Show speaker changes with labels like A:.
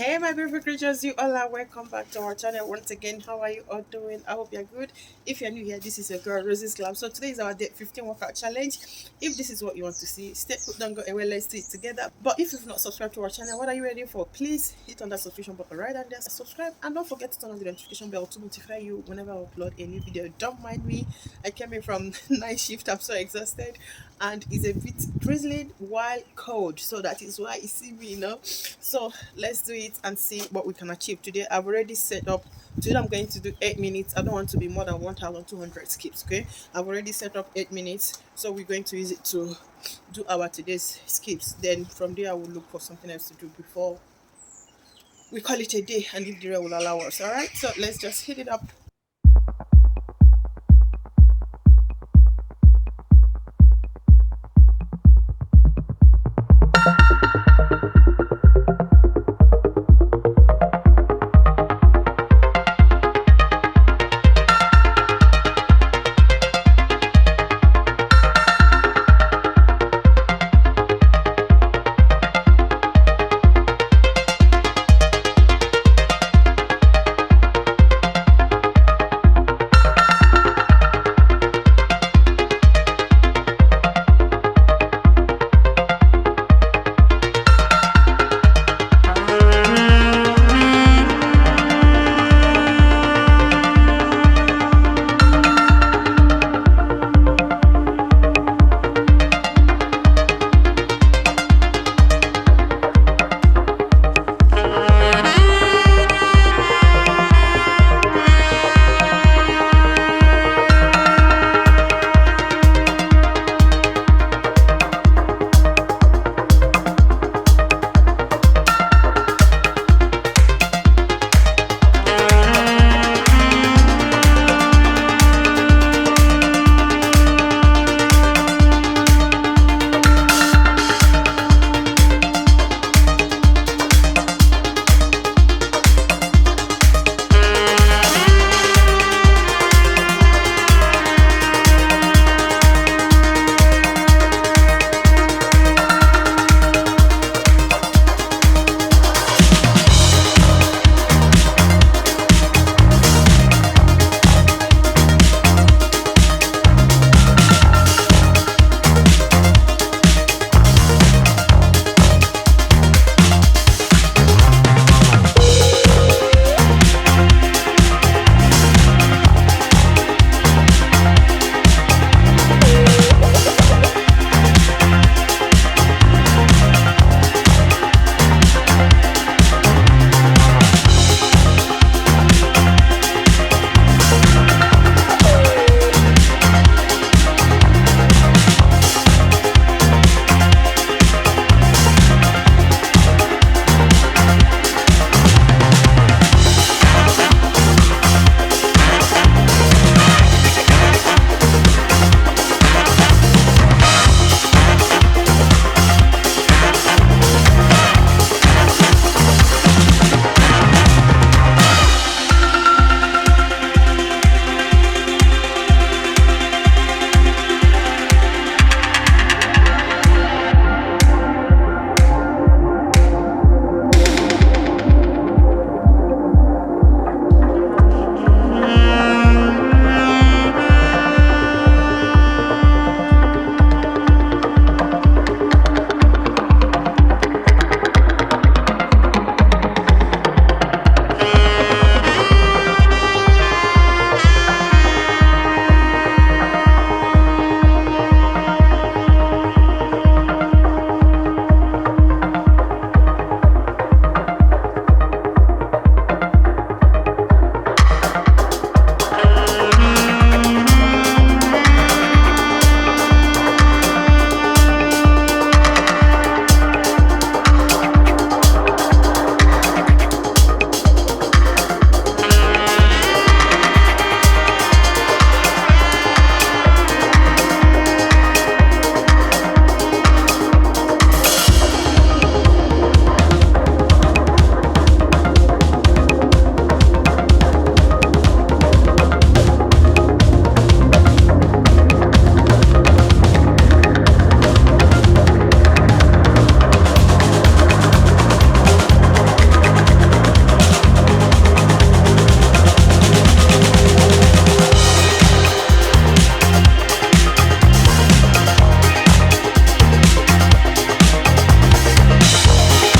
A: Hey my beautiful creatures, you all are welcome back to our channel once again. How are you all doing? I hope you're good. If you're new here, this is your girl RosesGlam. So today is our day 15 workout challenge. If this is what you want to see, stay put, don't go away, let's do it together. But if you've not subscribed to our channel, what are you waiting for? Please hit on that subscription button right down there, subscribe, and don't forget to turn on the notification bell to notify you whenever I upload a new video. Don't mind me, I came in from night shift, I'm so exhausted, and it's a bit drizzling while cold, so that is why you see me, so let's do it and see what we can achieve today. I've already set up. Today I'm going to do 8 minutes. I don't want to be more than 1200 skips. Okay, I've already set up 8 minutes, so we're going to use it to do our today's skips. Then from there I will look for something else to do before we call it a day, and if the rest will allow us. All right, so let's just hit it up